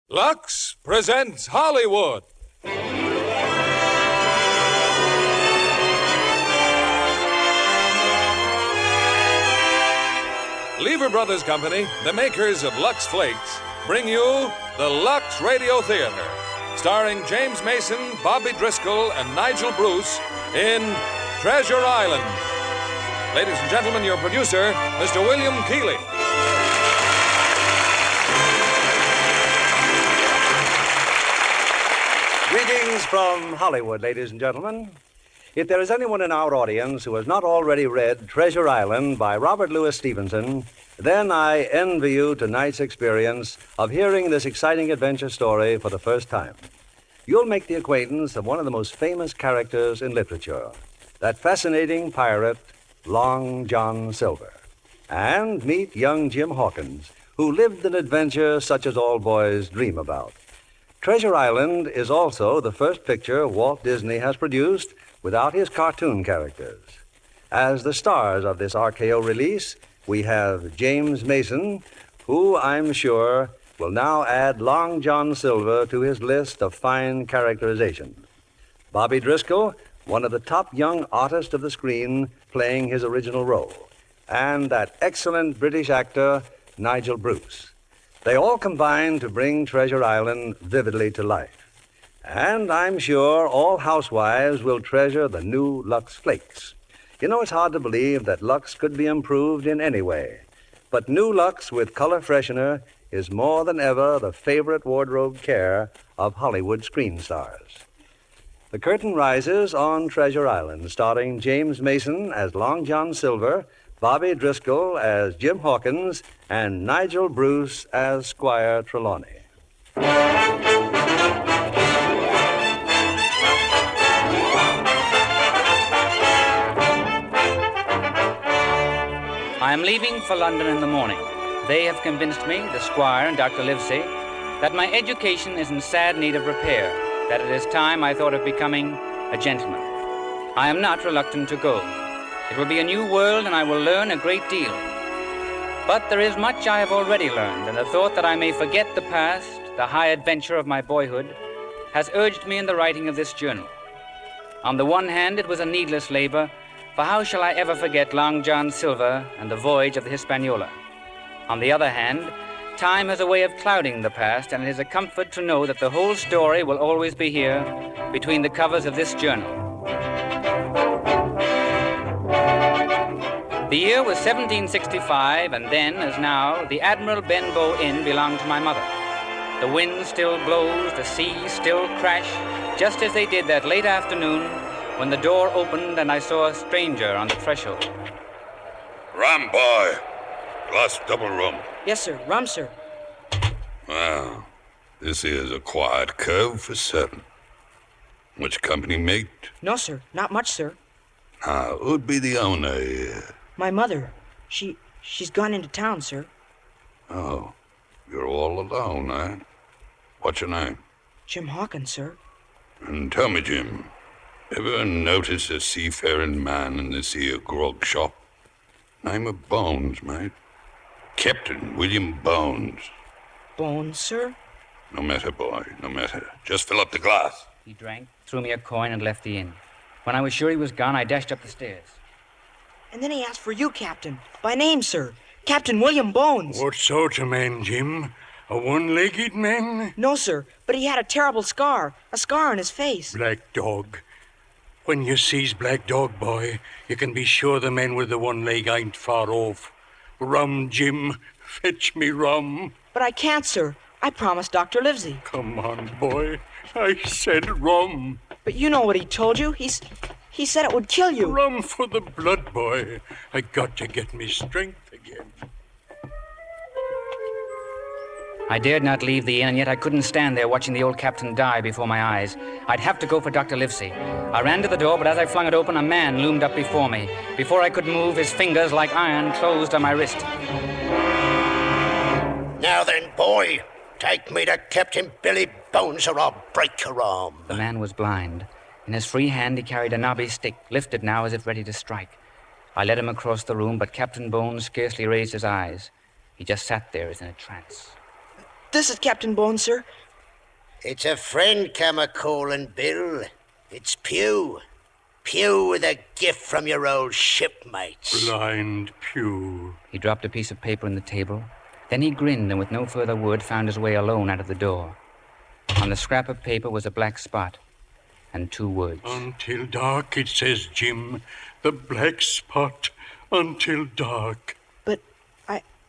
Lux presents Hollywood. Lever Brothers Company, the makers of Lux Flakes, bring you the Lux Radio Theater, starring James Mason, Bobby Driscoll, and Nigel Bruce in Treasure Island. Ladies and gentlemen, your producer, Mr. William Keighley. Greetings from Hollywood, ladies and gentlemen. If there is anyone in our audience who has not already read Treasure Island by Robert Louis Stevenson, then I envy you tonight's experience of hearing this exciting adventure story for the first time. You'll make the acquaintance of one of the most famous characters in literature, that fascinating pirate, Long John Silver, and meet young Jim Hawkins, who lived an adventure such as all boys dream about. Treasure Island is also the first picture Walt Disney has produced without his cartoon characters. As the stars of this RKO release, we have James Mason, who I'm sure will now add Long John Silver to his list of fine characterization. Bobby Driscoll, one of the top young artists of the screen, playing his original role. And that excellent British actor, Nigel Bruce. They all combine to bring Treasure Island vividly to life. And I'm sure all housewives will treasure the new Lux Flakes. You know, it's hard to believe that Lux could be improved in any way. But new Lux with color freshener is more than ever the favorite wardrobe care of Hollywood screen stars. The curtain rises on Treasure Island, starring James Mason as Long John Silver, Bobby Driscoll as Jim Hawkins, and Nigel Bruce as Squire Trelawney. I am leaving for London in the morning. They have convinced me, the Squire and Dr. Livesey, that my education is in sad need of repair, that it is time I thought of becoming a gentleman. I am not reluctant to go. It will be a new world, and I will learn a great deal. But there is much I have already learned, and the thought that I may forget the past, the high adventure of my boyhood, has urged me in the writing of this journal. On the one hand, it was a needless labor, for how shall I ever forget Long John Silver and the voyage of the Hispaniola? On the other hand, time has a way of clouding the past, and it is a comfort to know that the whole story will always be here between the covers of this journal. The year was 1765, and then, as now, the Admiral Benbow Inn belonged to my mother. The wind still blows, the seas still crash, just as they did that late afternoon when the door opened and I saw a stranger on the threshold. Rum, boy. Glass double rum. Yes, sir. Rum, sir. Well, this is a quiet cove for certain. Which company, mate? No, sir. Not much, sir. Now, who'd be the owner here? My mother. She's gone into town, sir. Oh, you're all alone, eh? What's your name? Jim Hawkins, sir. And tell me, Jim, ever notice a seafaring man in this here grog shop? Name of Bones, mate. Captain William Bones. Bones, sir? No matter, boy, no matter. Just fill up the glass. He drank, threw me a coin, and left the inn. When I was sure he was gone, I dashed up the stairs. And then he asked for you, Captain. By name, sir. Captain William Bones. What sort of man, Jim? A one-legged man? No, sir, but he had a terrible scar. A scar on his face. Black dog. When you sees black dog, boy, you can be sure the man with the one leg ain't far off. Rum, Jim. Fetch me rum. But I can't, sir. I promised Dr. Livesey. Come on, boy. I said rum. But you know what he told you. He said it would kill you. Rum for the blood, boy. I got to get me strength again. I dared not leave the inn, and yet I couldn't stand there watching the old captain die before my eyes. I'd have to go for Dr. Livesey. I ran to the door, but as I flung it open, a man loomed up before me. Before I could move, his fingers, like iron, closed on my wrist. Now then, boy, take me to Captain Billy Bones or I'll break your arm. The man was blind. In his free hand, he carried a knobby stick, lifted now as if ready to strike. I led him across the room, but Captain Bones scarcely raised his eyes. He just sat there as in a trance. This is Captain Bones, sir. It's a friend come a-calling, Bill. It's Pew. Pew with a gift from your old shipmates. Blind Pew. He dropped a piece of paper on the table. Then he grinned and with no further word found his way alone out of the door. On the scrap of paper was a black spot and 2 words. Until dark, it says, Jim. The black spot. Until dark. But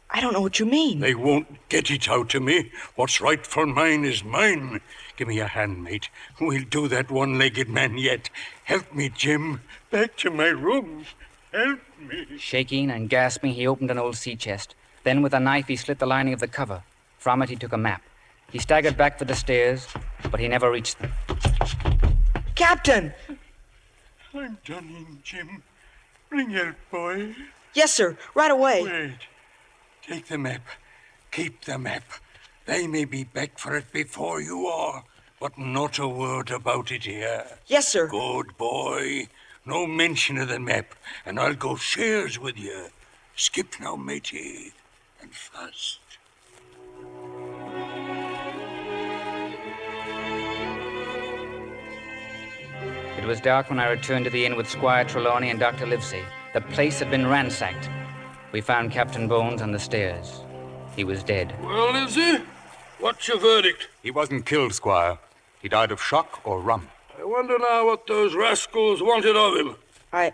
I don't know what you mean. They won't get it out of me. What's right for mine is mine. Give me a hand, mate. We'll do that one-legged man yet. Help me, Jim. Back to my room. Help me. Shaking and gasping, he opened an old sea chest. Then with a knife, he slit the lining of the cover. From it, he took a map. He staggered back for the stairs, but he never reached them. Captain! I'm done in, Jim. Bring help, boy. Yes, sir. Right away. Wait. Take the map. Keep the map. They may be back for it before you are, but not a word about it here. Yes, sir. Good boy. No mention of the map, and I'll go shares with you. Skip now, matey, and fast. It was dark when I returned to the inn with Squire Trelawney and Dr. Livesey. The place had been ransacked. We found Captain Bones on the stairs. He was dead. Well, Livesey, what's your verdict? He wasn't killed, Squire. He died of shock or rum. I wonder now what those rascals wanted of him. I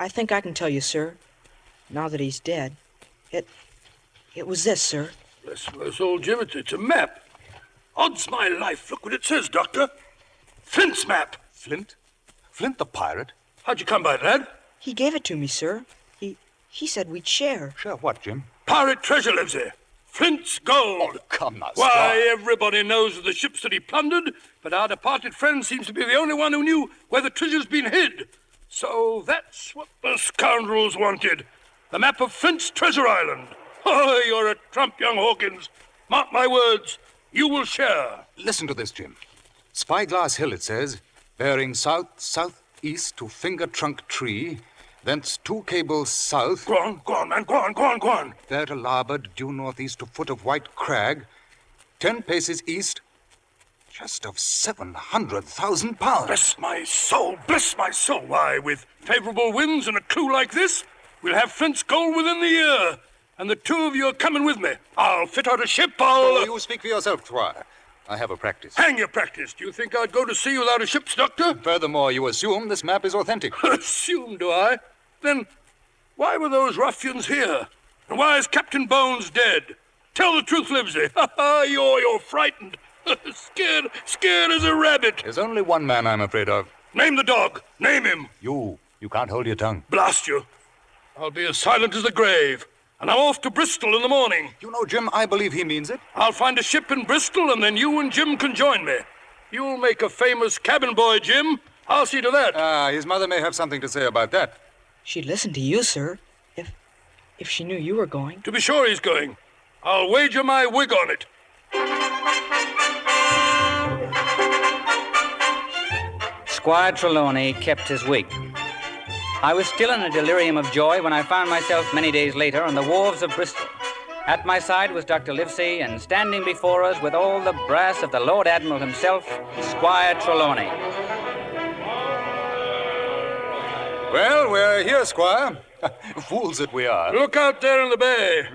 think I can tell you, sir. Now that he's dead. It was this, sir. Bless old Jim, it's a map. Odds my life, look what it says, Doctor. Flint's map. Flint? Flint the pirate? How'd you come by that? He gave it to me, sir. He said we'd share. Share what, Jim? Pirate treasure, Livesey. Flint's gold. Oh, come now, Why, Squire. everybody knows of the ships that he plundered, but our departed friend seems to be the only one who knew where the treasure's been hid. So that's what the scoundrels wanted. The map of Flint's treasure island. Oh, you're a trump, young Hawkins. Mark my words, you will share. Listen to this, Jim. Spyglass Hill, it says, bearing south-southeast to Finger Trunk Tree, thence 2 cables south. Go on, man, go on. There to larboard, due northeast to foot of White Crag, 10 paces east, just of 700,000 pounds. Bless my soul. Why, with favorable winds and a crew like this, we'll have Flint's gold within the year. And the 2 of you are coming with me. I'll fit out a ship, Oh, you speak for yourself, Squire. I have a practice. Hang your practice. Do you think I'd go to sea without a ship's doctor? Furthermore, you assume this map is authentic. Assume, do I? Then why were those ruffians here? And why is Captain Bones dead? Tell the truth, Livesey. You're frightened. scared as a rabbit. There's only one man I'm afraid of. Name the dog. Name him. You can't hold your tongue. Blast you. I'll be as silent as the grave. And I'm off to Bristol in the morning. You know, Jim, I believe he means it. I'll find a ship in Bristol, and then you and Jim can join me. You'll make a famous cabin boy, Jim. I'll see to that. His mother may have something to say about that. She'd listen to you, sir, if she knew you were going. To be sure he's going. I'll wager my wig on it. Squire Trelawney kept his wig. I was still in a delirium of joy when I found myself many days later on the wharves of Bristol. At my side was Dr. Livesey, and standing before us with all the brass of the Lord Admiral himself, Squire Trelawney. Well, we're here, Squire. Fools that we are. Look out there in the bay.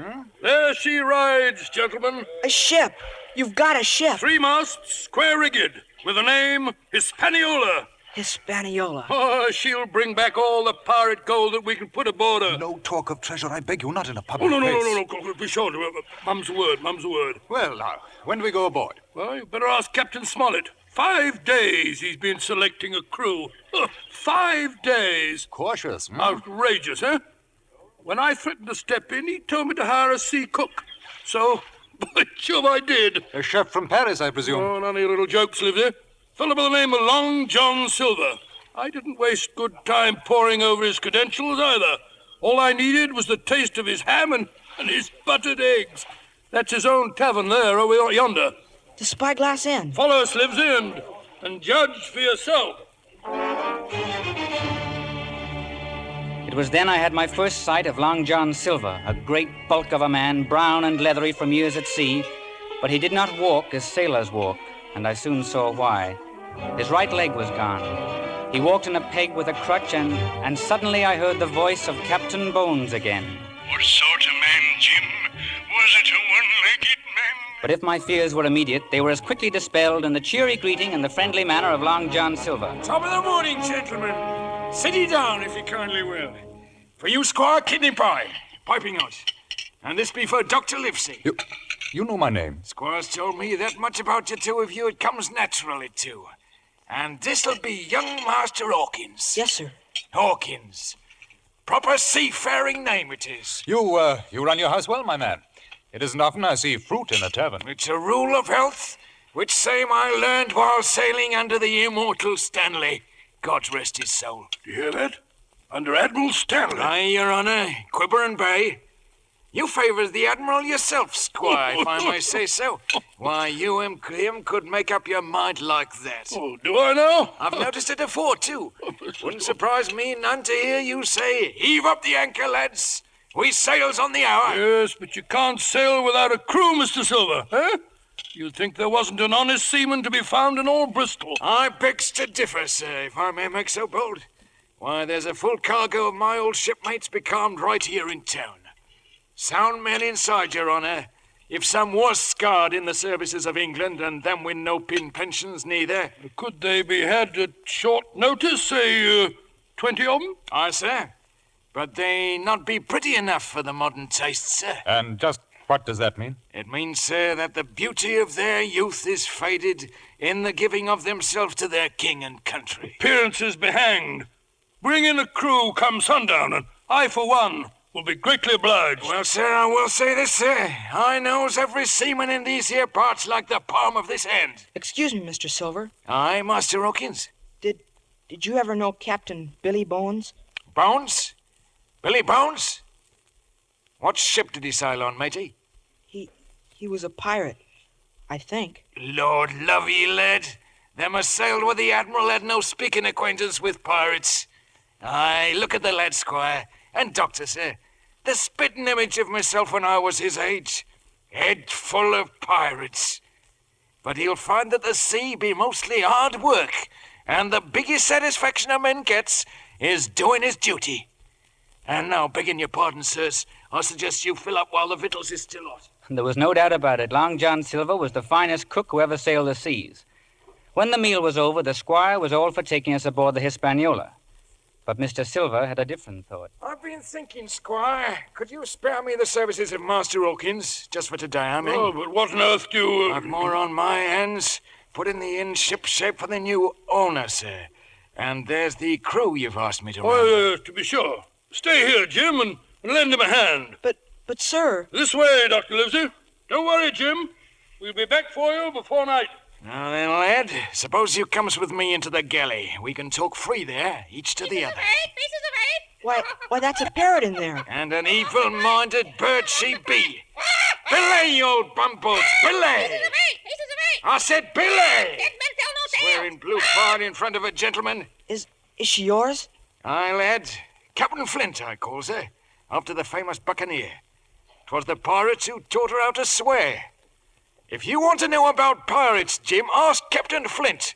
There she rides, gentlemen. A ship. You've got a ship. 3 masts, square-rigged, with the name Hispaniola. Hispaniola. Oh, she'll bring back all the pirate gold that we can put aboard her. No talk of treasure, I beg you, not in a public Oh, place. no. Be sure to. Mum's a word. Well, now, when do we go aboard? Well, you better ask Captain Smollett. 5 days he's been selecting a crew. 5 days. Cautious, Outrageous, eh? When I threatened to step in, he told me to hire a sea cook. So, by Jove, I did. A chef from Paris, I presume. Oh, none of your little jokes, Livesey. Fellow by the name of Long John Silver. I didn't waste good time poring over his credentials either. All I needed was the taste of his ham and his buttered eggs. That's his own tavern there over yonder. The Spyglass Inn. Follow us, Livesey, and judge for yourself. It was then I had my first sight of Long John Silver, a great bulk of a man, brown and leathery from years at sea, But he did not walk as sailors walk, and I soon saw why. His right leg was gone. He walked in a peg with a crutch, and suddenly I heard the voice of Captain Bones again. What sort of man, Jim? Was it a one-legged man? But if my fears were immediate, they were as quickly dispelled in the cheery greeting and the friendly manner of Long John Silver. Top of the morning, gentlemen. Sit ye down, if you kindly will. For you, Squire, kidney pie, piping out. And this be for Dr. Livesey. You know my name. Squire's told me that much about you two of you, it comes naturally to. And this'll be young Master Hawkins. Yes, sir. Hawkins. Proper seafaring name it is. You run your house well, my man. It isn't often I see fruit in a tavern. It's a rule of health, which same I learned while sailing under the immortal Stanley. God rest his soul. Do you hear that? Under Admiral Stanley. Aye, Your Honor, Quibber and Bay. You favours the Admiral yourself, Squire, if I may say so. Why, you him could make up your mind like that. Oh, do I now? I've noticed it afore, too. Wouldn't surprise me none to hear you say, heave up the anchor, lads. We sails on the hour. Yes, but you can't sail without a crew, Mr. Silver, eh? You'd think there wasn't an honest seaman to be found in all Bristol. I begs to differ, sir, if I may make so bold. Why, there's a full cargo of my old shipmates becalmed right here in town. Sound men inside, Your Honour. If some was scarred in the services of England, and them with no pin pensions neither. Could they be had at short notice, say, 20 of them? Aye, sir. But they not be pretty enough for the modern taste, sir. And just what does that mean? It means, sir, that the beauty of their youth is faded in the giving of themselves to their king and country. Appearances be hanged. Bring in a crew come sundown, and I, for one, will be greatly obliged. Well, sir, I will say this, sir. I knows every seaman in these here parts like the palm of this hand. Excuse me, Mr. Silver. Aye, Master Hawkins. Did you ever know Captain Billy Bones? Bones? Billy Bones? What ship did he sail on, matey? He was a pirate, I think. Lord love ye, lad. Them as sailed with the Admiral had no speaking acquaintance with pirates. Aye, look at the lad, Squire. And Doctor, sir, the spitting image of myself when I was his age. Head full of pirates. But he'll find that the sea be mostly hard work, and the biggest satisfaction a man gets is doing his duty. And now, begging your pardon, sirs, I suggest you fill up while the victuals is still hot. There was no doubt about it. Long John Silver was the finest cook who ever sailed the seas. When the meal was over, the squire was all for taking us aboard the Hispaniola. But Mr. Silver had a different thought. I've been thinking, Squire, could you spare me the services of Master Hawkins? Just for today, I mean. Oh, but what on earth do you... I've more on my hands. Putting the inn ship shape for the new owner, sir. And there's the crew you've asked me to run. Oh, to be sure. Stay here, Jim, and lend him a hand. But, sir... This way, Dr. Livesey. Don't worry, Jim. We'll be back for you before night. Now then, lad, suppose you comes with me into the galley. We can talk free there, each to the other. Why, that's a parrot in there. And an evil-minded bird she be. Belay, you old bumbles, belay! I said belay! Swearing blue fire in front of a gentleman. Is she yours? Aye, lad. Captain Flint, I calls her, after the famous buccaneer. 'Twas the pirates who taught her how to swear. If you want to know about pirates, Jim, ask Captain Flint.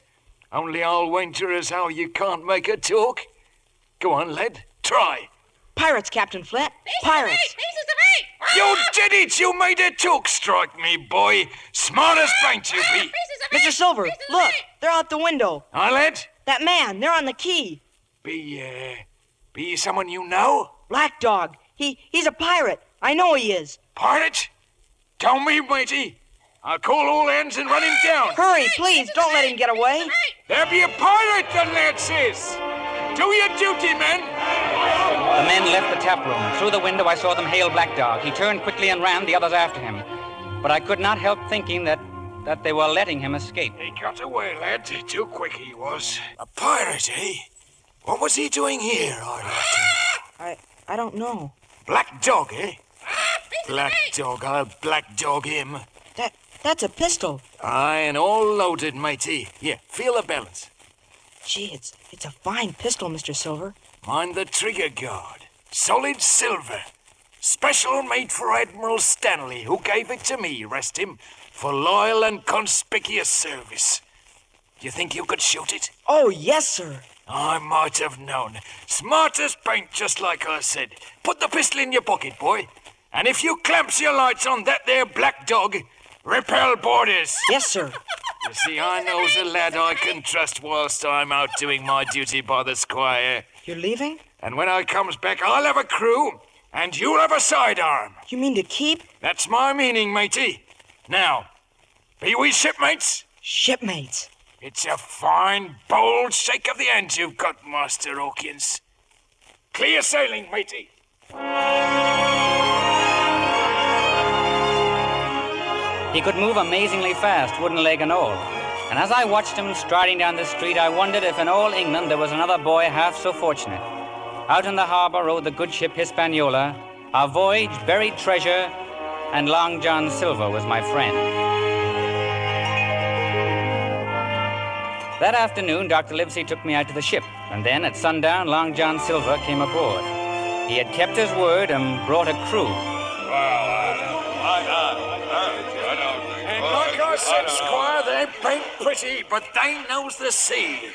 Only I'll wager as how you can't make her talk. Go on, lad, try. Pirates, Captain Flint. Pirates. You did it! You made her talk, strike me, boy. Smart as paint you be. Mr. Silver, look. They're out the window. Aye, lad? That man, they're on the quay. Be someone you know? Black Dog. He's a pirate. I know he is. Pirate? Tell me, matey. I'll call all hands and run him down. Hurry, please. Don't let him get away. There be a pirate, the lad says. Do your duty, men. The men left the tap room. Through the window, I saw them hail Black Dog. He turned quickly and ran, the others after him. But I could not help thinking that they were letting him escape. He got away, lad. Too quick he was. A pirate, eh? What was he doing here, I'd like to know? I don't know. Black Dog, eh? Black Dog, I'll black dog him. That's a pistol. Aye, and all loaded, matey. Here, feel the balance. Gee, it's a fine pistol, Mr. Silver. Mind the trigger guard. Solid silver. Special made for Admiral Stanley, who gave it to me, rest him, for loyal and conspicuous service. Do you think you could shoot it? Oh, yes, sir. I might have known. Smart as paint, just like I said. Put the pistol in your pocket, boy. And if you clamps your lights on that there black dog, repel boarders. Yes, sir. You see, I knows a lad I can trust whilst I'm out doing my duty by the squire. You're leaving? And when I comes back, I'll have a crew, and you'll have a sidearm. You mean to keep? That's my meaning, matey. Now, be we shipmates? Shipmates. It's a fine, bold shake of the hand you've got, Master Hawkins. Clear sailing, matey. He could move amazingly fast, wooden leg and all. And as I watched him striding down the street, I wondered if in all England there was another boy half so fortunate. Out in the harbor rode the good ship Hispaniola. Our voyage buried treasure, and Long John Silver was my friend. That afternoon, Dr. Livesey took me out to the ship, and then at sundown, Long John Silver came aboard. He had kept his word and brought a crew. And like I said, Squire, they ain't pretty, but they knows the sea.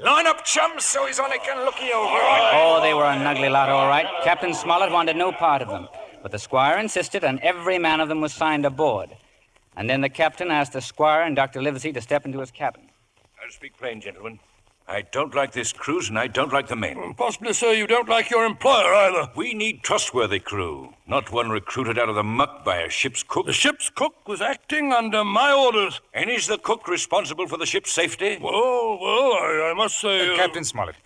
Line up, chums, so his honor can look you over. Oh, they were an ugly lot, all right. Captain Smollett wanted no part of them, but the squire insisted, and every man of them was signed aboard. And then the captain asked the squire and Dr. Livesey to step into his cabin. I'll speak plain, gentlemen. I don't like this cruise, and I don't like the men. Possibly, sir, you don't like your employer either. We need trustworthy crew, not one recruited out of the muck by a ship's cook. The ship's cook was acting under my orders. And is the cook responsible for the ship's safety? Well, I must say... Captain Smollett,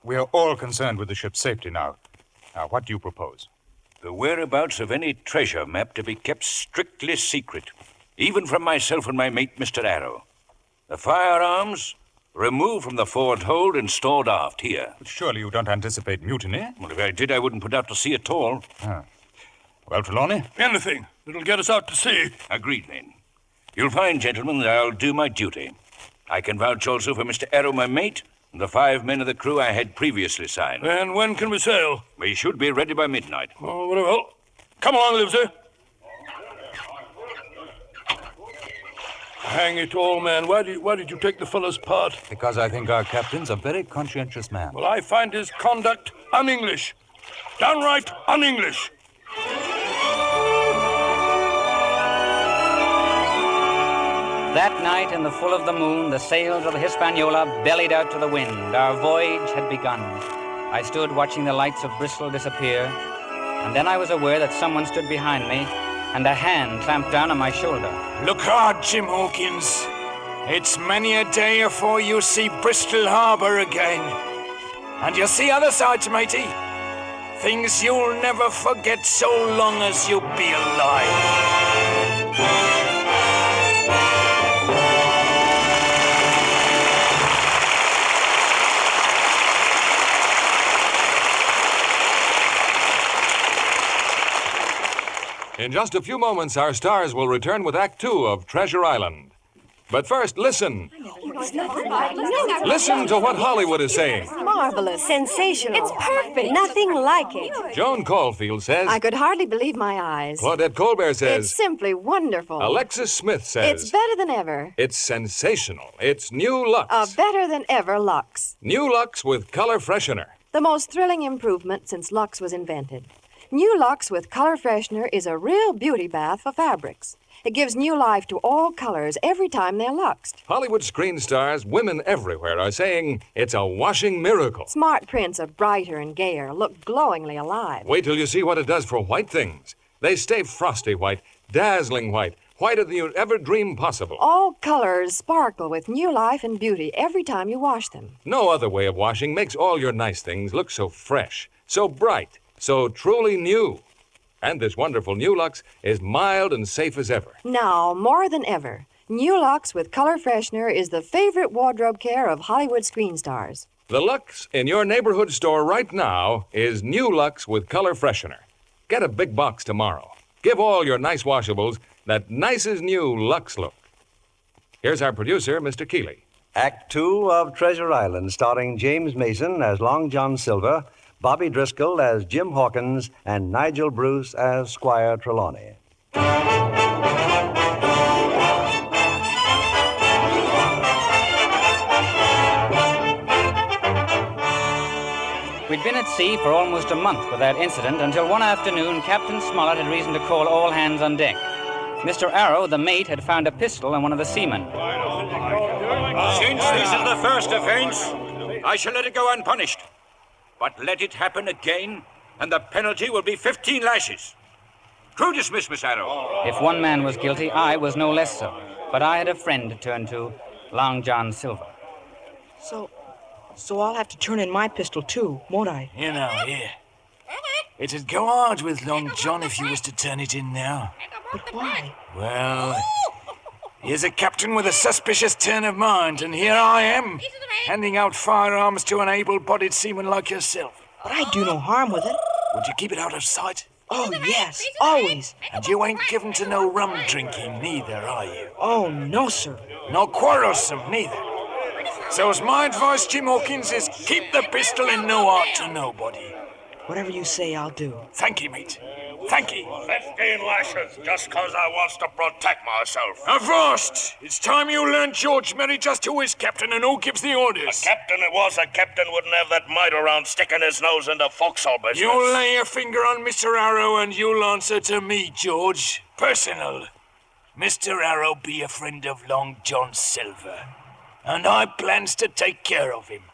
we are all concerned with the ship's safety now. Now, what do you propose? The whereabouts of any treasure map to be kept strictly secret, even from myself and my mate, Mr. Arrow. The firearms... removed from the forward hold and stored aft here. But surely you don't anticipate mutiny? Well, if I did, I wouldn't put out to sea at all. Ah. Well, Trelawney? Anything that'll get us out to sea. Agreed, then. You'll find, gentlemen, that I'll do my duty. I can vouch also for Mr. Arrow, my mate, and the 5 men of the crew I had previously signed. And when can we sail? We should be ready by midnight. Oh, very well. Come along, Livesey. Hang it all, man. Why did you take the fellow's part? Because I think our captain's a very conscientious man. Well, I find his conduct un-English. Downright un-English. That night, in the full of the moon, the sails of the Hispaniola bellied out to the wind. Our voyage had begun. I stood watching the lights of Bristol disappear, and then I was aware that someone stood behind me, and a hand clamped down on my shoulder. Look hard, Jim Hawkins. It's many a day afore you see Bristol Harbour again. And you'll see other sides, matey. Things you'll never forget so long as you be alive. In just a few moments, our stars will return with Act 2 of Treasure Island. But first, listen. Listen to what Hollywood is saying. Marvelous. Sensational. It's perfect. Nothing like it. Joan Caulfield says... I could hardly believe my eyes. Claudette Colbert says... It's simply wonderful. Alexis Smith says... It's better than ever. It's sensational. It's new Lux. A better than ever Lux. New Lux with color freshener. The most thrilling improvement since Lux was invented. New Lux with color freshener is a real beauty bath for fabrics. It gives new life to all colors every time they're luxed. Hollywood screen stars, women everywhere are saying it's a washing miracle. Smart prints are brighter and gayer, look glowingly alive. Wait till you see what it does for white things. They stay frosty white, dazzling white, whiter than you'd ever dream possible. All colors sparkle with new life and beauty every time you wash them. No other way of washing makes all your nice things look so fresh, so bright, so truly new. And this wonderful New Lux is mild and safe as ever. Now, more than ever, New Lux with color freshener is the favorite wardrobe care of Hollywood screen stars. The Lux in your neighborhood store right now is New Lux with color freshener. Get a big box tomorrow. Give all your nice washables that nice as new Lux look. Here's our producer, Mr. Keeley. Act 2 of Treasure Island, starring James Mason as Long John Silver, Bobby Driscoll as Jim Hawkins, and Nigel Bruce as Squire Trelawney. We'd been at sea for almost a month without incident until one afternoon Captain Smollett had reason to call all hands on deck. Mr. Arrow, the mate, had found a pistol in one of the seamen. Since this is the first offense, I shall let it go unpunished. But let it happen again, and the penalty will be 15 lashes. Crew dismissed, Miss Arrow. If one man was guilty, I was no less so. But I had a friend to turn to, Long John Silver. So I'll have to turn in my pistol, too, won't I? You know, yeah. It'd go hard with Long John if you was to turn it in now. But why? Well, here's a captain with a suspicious turn of mind, and here I am, handing out firearms to an able-bodied seaman like yourself. But I'd do no harm with it. Would you keep it out of sight? Oh, yes, always. And you ain't given to no rum drinking neither, are you? Oh, no, sir. Nor quarrelsome neither. So as my advice, Jim Hawkins, is keep the pistol and no art to nobody. Whatever you say, I'll do. Thank you, mate. Thank you. 15 lashes, just 'cause I wants to protect myself. Avast! It's time you learned George Merry just who is captain and who gives the orders. A captain wouldn't have that mite around sticking his nose into forecastle business. You lay your finger on Mr. Arrow and you'll answer to me, George. Personal. Mr. Arrow be a friend of Long John Silver, and I plans to take care of him.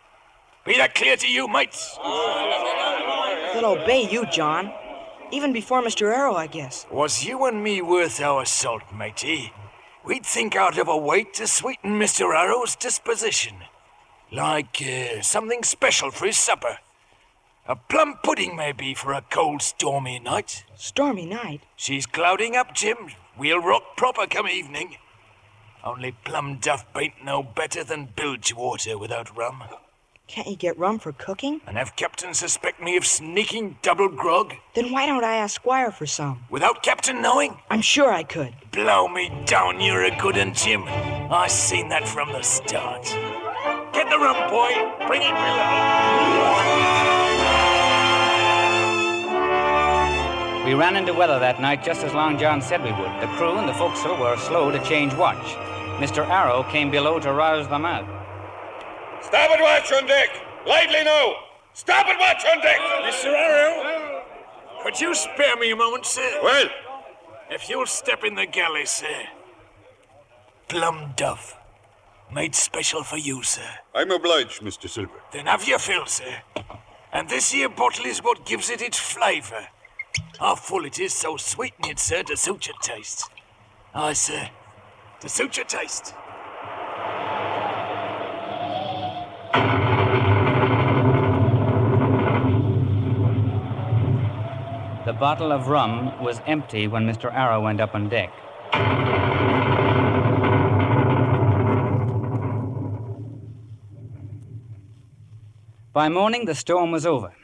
Be that clear to you, mates? They'll obey you, John. Even before Mr. Arrow, I guess. Was you and me worth our salt, matey? We'd think out of a way to sweeten Mr. Arrow's disposition. Like something special for his supper. A plum pudding, maybe, for a cold, stormy night. Stormy night? She's clouding up, Jim. We'll rock proper come evening. Only plum duff ain't no better than bilge water without rum. Can't you get rum for cooking? And have Captain suspect me of sneaking double grog? Then why don't I ask Squire for some? Without Captain knowing? I'm sure I could. Blow me down, you're a good un, Jim. I seen that from the start. Get the rum, boy. Bring it below. We ran into weather that night just as Long John said we would. The crew and the forecastle were slow to change watch. Mr. Arrow came below to rouse them out. Starboard watch on deck! Lively now! Starboard watch on deck! Mr. Arrow, could you spare me a moment, sir? Well? If you'll step in the galley, sir. Plum duff. Made special for you, sir. I'm obliged, Mr. Silver. Then have your fill, sir. And this here bottle is what gives it its flavour. How full it is, so sweeten it, sir, to suit your taste. Aye, sir, to suit your taste. The bottle of rum was empty when Mr. Arrow went up on deck. By morning, the storm was over.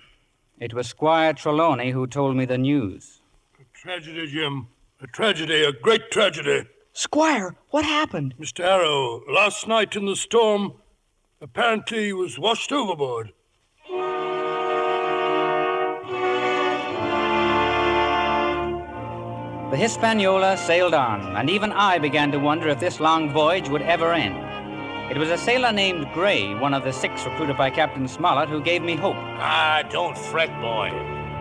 It was Squire Trelawney who told me the news. A tragedy, Jim. A tragedy, a great tragedy. Squire, what happened? Mr. Arrow, last night in the storm, apparently he was washed overboard. The Hispaniola sailed on, and even I began to wonder if this long voyage would ever end. It was a sailor named Gray, one of the 6 recruited by Captain Smollett, who gave me hope. Ah, don't fret, boy.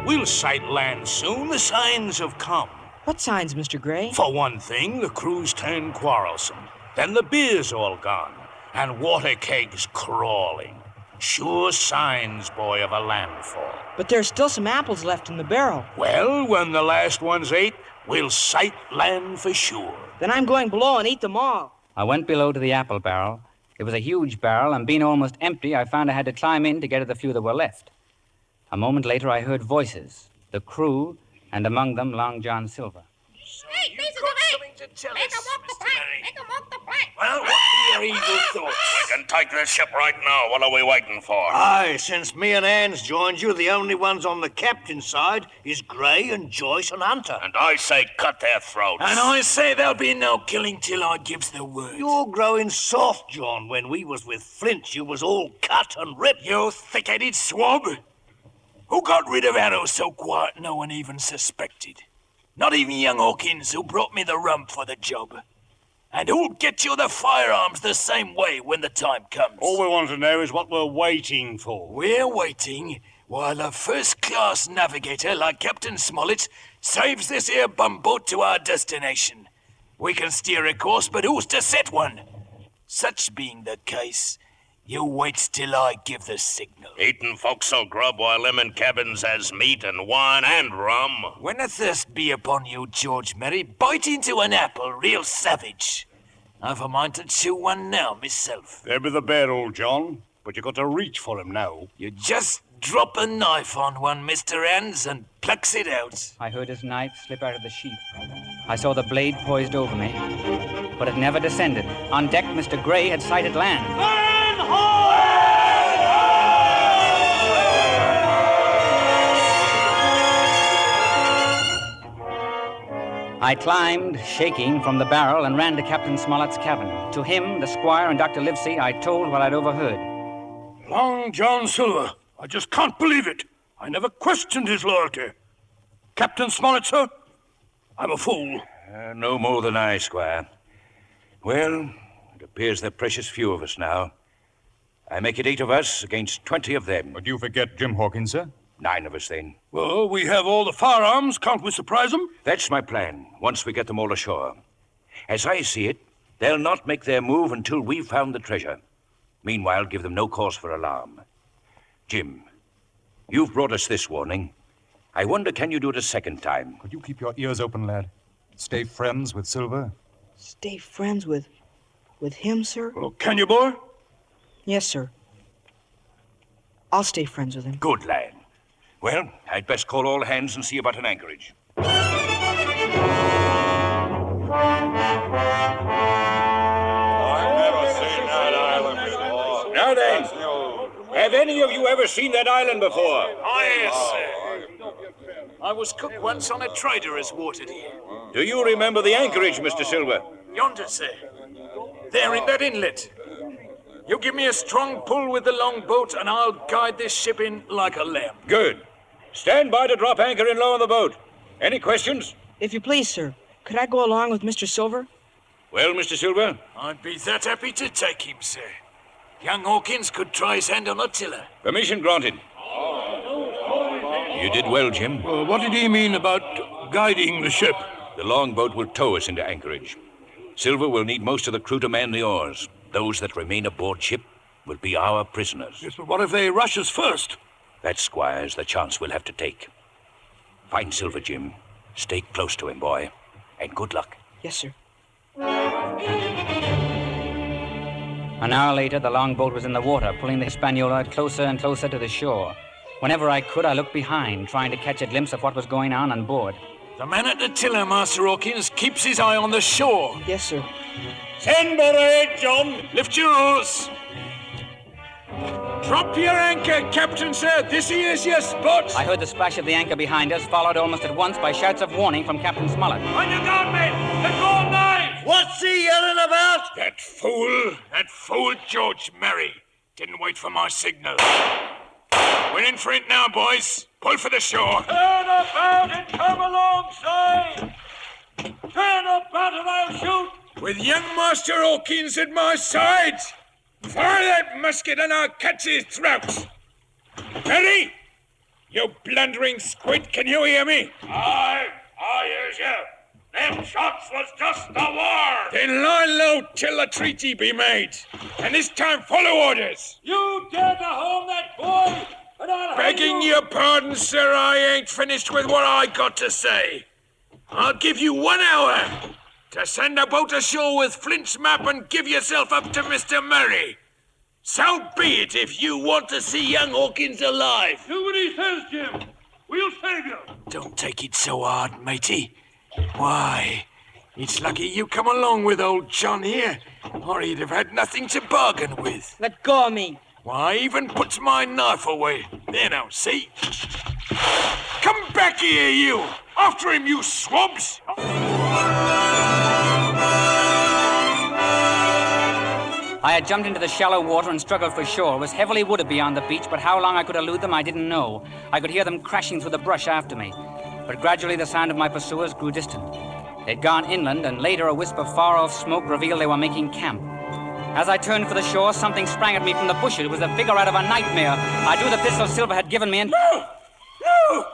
We'll sight land soon. The signs have come. What signs, Mr. Gray? For one thing, the crew's turned quarrelsome. Then the beer's all gone, and water kegs crawling. Sure signs, boy, of a landfall. But there's still some apples left in the barrel. Well, when the last one's ate, we'll sight land for sure. Then I'm going below and eat them all. I went below to the apple barrel. It was a huge barrel, and being almost empty, I found I had to climb in to get at the few that were left. A moment later, I heard voices, the crew, and among them, Long John Silver. Hey, you got something to tell us, Mr. Merry. Make 'em walk the plank. Well, what are your evil thoughts? We can take this ship right now. What are we waiting for? Aye, since me and Anne's joined you, the only ones on the captain's side is Gray and Joyce and Hunter. And I say cut their throats. And I say there'll be no killing till I gives the word. You're growing soft, John. When we was with Flint, you was all cut and ripped. You thick-headed swab. Who got rid of Arrow so quiet no one even suspected? Not even young Hawkins, who brought me the rum for the job. And who'll get you the firearms the same way when the time comes? All we want to know is what we're waiting for. We're waiting while a first-class navigator like Captain Smollett saves this here bumboat to our destination. We can steer a course, but who's to set one? Such being the case, you wait till I give the signal. Eating forecastle grub while them in cabins has meat and wine and rum. When a thirst be upon you, George Merry, bite into an apple real savage. I've a mind to chew one now, myself. There be the bear, old John, but you got to reach for him now. You just drop a knife on one, Mr. Hands, and plucks it out. I heard his knife slip out of the sheath. I saw the blade poised over me, but it never descended. On deck, Mr. Gray had sighted land. I climbed, shaking, from the barrel and ran to Captain Smollett's cabin. To him, the squire, and Dr. Livesey, I told what I'd overheard. Long John Silver. I just can't believe it. I never questioned his loyalty. Captain Smollett, sir? I'm a fool. No more than I, Squire. Well, it appears there are precious few of us now. I make it 8 of us against 20 of them. But you forget Jim Hawkins, sir? 9 of us, then. Well, we have all the firearms. Can't we surprise them? That's my plan, once we get them all ashore. As I see it, they'll not make their move until we've found the treasure. Meanwhile, give them no cause for alarm. Jim, you've brought us this warning. I wonder, can you do it a second time? Could you keep your ears open, lad? Stay friends with Silver? Stay friends with him, sir? Well, can you, boy? Yes, sir. I'll stay friends with him. Good lad. Well, I'd best call all hands and see about an anchorage. I've never seen that island before. Now then, have any of you ever seen that island before? Oh, yes, sir. I was cook once on a trader as watered here. Do you remember the anchorage, Mr. Silver? Yonder, sir. There in that inlet. You give me a strong pull with the longboat, and I'll guide this ship in like a lamb. Good. Stand by to drop anchor and lower the boat. Any questions? If you please, sir, could I go along with Mr. Silver? Well, Mr. Silver? I'd be that happy to take him, sir. Young Hawkins could try his hand on a tiller. Permission granted. You did well, Jim. What did he mean about guiding the ship? The longboat will tow us into anchorage. Silver will need most of the crew to man the oars. Those that remain aboard ship will be our prisoners. Yes, but what if they rush us first? That, Squire, is the chance we'll have to take. Find Silver, Jim. Stay close to him, boy. And good luck. Yes, sir. An hour later, the longboat was in the water, pulling the Hispaniola closer and closer to the shore. Whenever I could, I looked behind, trying to catch a glimpse of what was going on board. The man at the tiller, Master Hawkins, keeps his eye on the shore. Yes, sir. Send her ahead, John. Lift your oars. Drop your anchor, Captain, sir. This here's your spot. I heard the splash of the anchor behind us, followed almost at once by shouts of warning from Captain Smollett. On your guard, men! The gold knife! What's he yelling about? That fool George Merry didn't wait for my signal. We're in for it now, boys. Pull for the shore. Turn about and come alongside! Turn about and I'll shoot! With young Master Hawkins at my side, fire that musket and I'll catch his throat. Merry, you blundering squid, can you hear me? I hears you. Them shots was just the war. Then lie low till the treaty be made. And this time follow orders. You dare to harm that boy, and I'll Begging your pardon, sir, I ain't finished with what I got to say. I'll give you 1 hour to send a boat ashore with Flint's map and give yourself up to Mr. Murray. So be it if you want to see young Hawkins alive. Do what he says, Jim. We'll save you. Don't take it so hard, matey. Why, it's lucky you come along with old John here, or he'd have had nothing to bargain with. Let go of me. Why, I even puts my knife away. There now, see? Come back here, you! After him, you swabs! I had jumped into the shallow water and struggled for shore. It was heavily wooded beyond the beach, but how long I could elude them, I didn't know. I could hear them crashing through the brush after me. But gradually the sound of my pursuers grew distant. They'd gone inland, and later a wisp of far-off smoke revealed they were making camp. As I turned for the shore, something sprang at me from the bushes. It was the figure out of a nightmare. I drew the pistol Silver had given me and... No! No!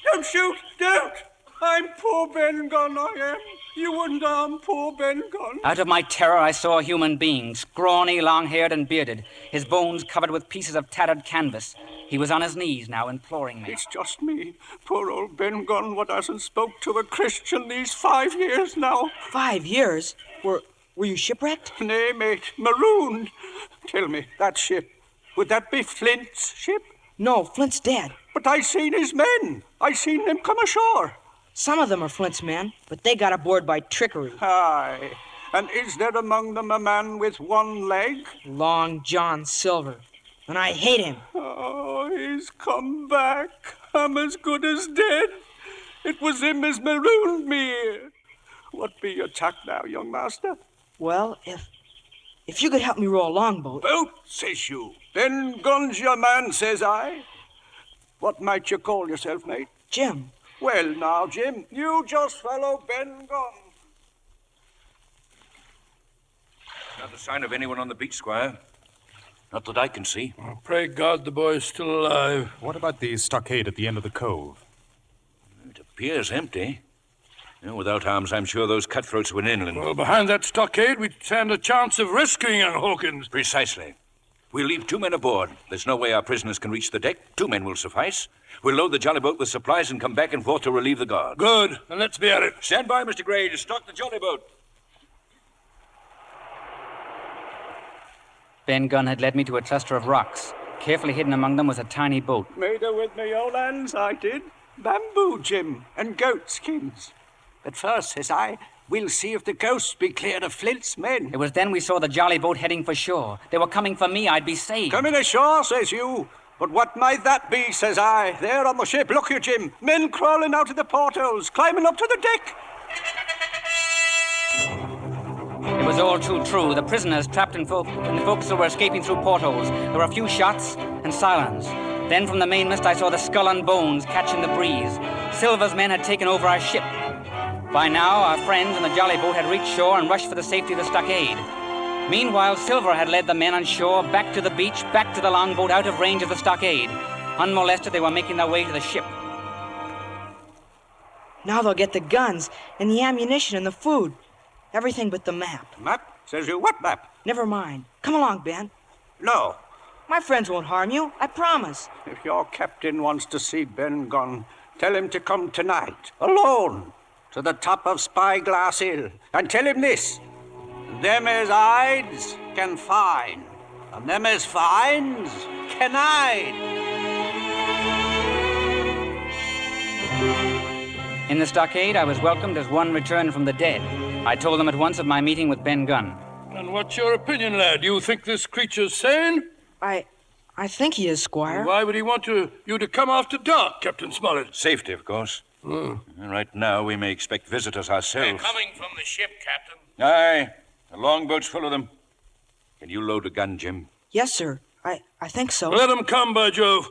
Don't shoot! Don't! I'm poor Ben Gunn, I am. You wouldn't harm poor Ben Gunn. Out of my terror, I saw a human being, scrawny, long-haired and bearded, his bones covered with pieces of tattered canvas. He was on his knees now, imploring me. It's just me, poor old Ben Gunn, what hasn't spoke to a Christian these 5 years now. 5 years? Were you shipwrecked? Nay, mate, marooned. Tell me, that ship, would that be Flint's ship? No, Flint's dead. But I seen his men. I seen them come ashore. Some of them are Flint's men, but they got aboard by trickery. Aye. And is there among them a man with one leg? Long John Silver. And I hate him. Oh, he's come back. I'm as good as dead. It was him as marooned me. What be your tack now, young master? Well, if you could help me row a longboat. Boat, says you. Ben Gunn's your man, says I. What might you call yourself, mate? Jim. Well, now, Jim, you just follow Ben Gunn. Not a sign of anyone on the beach, Squire. Not that I can see. Oh, pray God the boy's still alive. What about the stockade at the end of the cove? It appears empty. Without arms, I'm sure those cutthroats went inland. Well, behind that stockade, we'd stand a chance of rescuing young Hawkins. Precisely. We'll leave 2 men aboard. There's no way our prisoners can reach the deck. 2 men will suffice. We'll load the jolly boat with supplies and come back and forth to relieve the guards. Good. Then let's be at it. Stand by, Mr. Gray, to stock the jolly boat. Ben Gunn had led me to a cluster of rocks. Carefully hidden among them was a tiny boat. Made her with me old hands, I did. Bamboo, Jim, and goat skins. But first, says I, we'll see if the ghosts be cleared of Flint's men. It was then we saw the jolly boat heading for shore. They were coming for me. I'd be saved. Coming ashore, says you. But what might that be, says I? There on the ship, look you, Jim. Men crawling out of the portholes, climbing up to the deck. It was all too true. The prisoners trapped in the forecastle were escaping through portholes. There were a few shots and silence. Then from the mainmast I saw the skull and bones catching the breeze. Silver's men had taken over our ship. By now, our friends in the jolly boat had reached shore and rushed for the safety of the stockade. Meanwhile, Silver had led the men on shore back to the beach, back to the longboat, out of range of the stockade. Unmolested, they were making their way to the ship. Now they'll get the guns and the ammunition and the food. Everything but the map. Map? Says you what map? Never mind. Come along, Ben. No. My friends won't harm you, I promise. If your captain wants to see Ben Gunn, tell him to come tonight, alone, to the top of Spyglass Hill, and tell him this. Them as hides can find, and them as finds can hide. In the stockade, I was welcomed as one returned from the dead. I told them at once of my meeting with Ben Gunn. And what's your opinion, lad? You think this creature's sane? I think he is, Squire. Why would he want you to come after dark, Captain Smollett? Safety, of course. Right now, we may expect visitors ourselves. They're coming from the ship, Captain. Aye. The longboat's full of them. Can you load a gun, Jim? Yes, sir. I think so. Let them come, by Jove.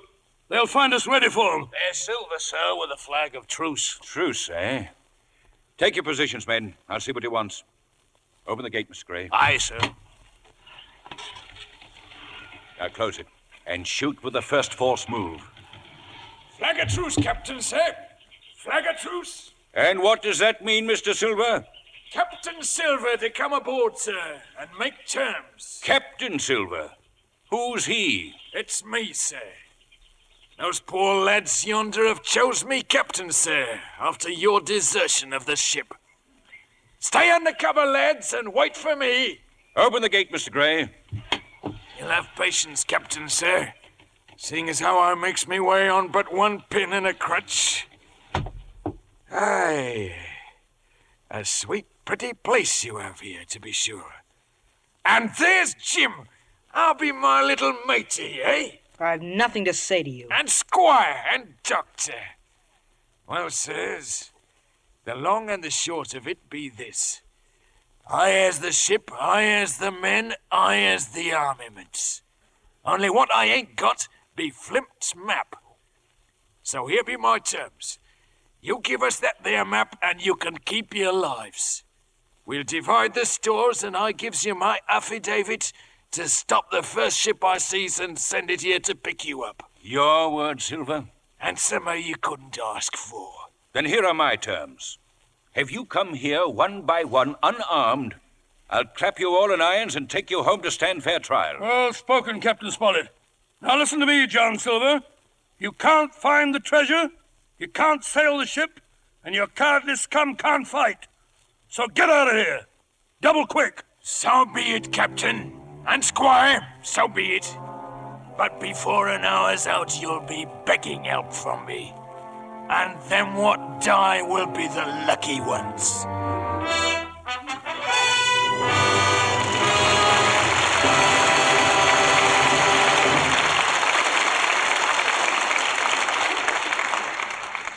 They'll find us ready for them. There's Silver, sir, with a flag of truce. Truce, eh? Take your positions, men. I'll see what he wants. Open the gate, Mr. Gray. Aye, sir. Now close it. And shoot with the first false move. Flag of truce, Captain, sir. Flag of truce. And what does that mean, Mr. Silver? Captain Silver to come aboard, sir, and make terms. Captain Silver? Who's he? It's me, sir. Those poor lads yonder have chose me captain, sir, after your desertion of the ship. Stay under cover, lads, and wait for me. Open the gate, Mr. Gray. You'll have patience, Captain, sir, seeing as how I makes me way on but one pin and a crutch. Aye, a sweet, pretty place you have here, to be sure. And there's Jim. I'll be my little matey, eh? I've nothing to say to you. And Squire and Doctor. Well, sirs, the long and the short of it be this. I has the ship, I has the men, I has the armaments. Only what I ain't got be Flimp's map. So here be my terms. You give us that there map and you can keep your lives. We'll divide the stores and I gives you my affidavit to stop the first ship I sees and send it here to pick you up. Your word, Silver? And somehow you couldn't ask for. Then here are my terms. Have you come here one by one, unarmed, I'll clap you all in irons and take you home to stand fair trial. Well spoken, Captain Smollett. Now listen to me, John Silver. You can't find the treasure, you can't sail the ship, and your cardless scum can't fight. So get out of here. Double quick. So be it, Captain. And Squire, so be it. But before an hour's out, you'll be begging help from me. And them what die will be the lucky ones.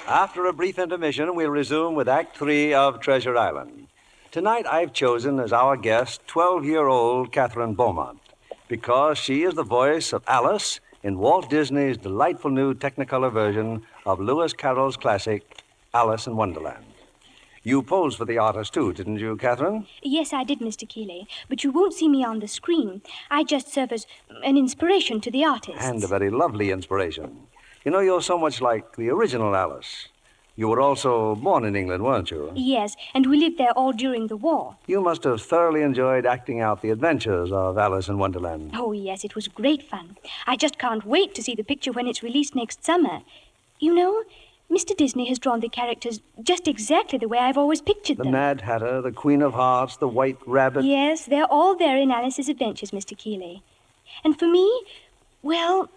After a brief intermission, we'll resume with Act 3 of Treasure Island. Tonight, I've chosen as our guest 12-year-old Catherine Beaumont, because she is the voice of Alice in Walt Disney's delightful new Technicolor version of Lewis Carroll's classic, Alice in Wonderland. You posed for the artist, too, didn't you, Catherine? Yes, I did, Mr. Keeley. But you won't see me on the screen. I just serve as an inspiration to the artists. And a very lovely inspiration. You know, you're so much like the original Alice. You were also born in England, weren't you? Yes, and we lived there all during the war. You must have thoroughly enjoyed acting out the adventures of Alice in Wonderland. Oh, yes, it was great fun. I just can't wait to see the picture when it's released next summer. You know, Mr. Disney has drawn the characters just exactly the way I've always pictured them. The Mad Hatter, the Queen of Hearts, the White Rabbit. Yes, they're all there in Alice's adventures, Mr. Keeley. And for me, well,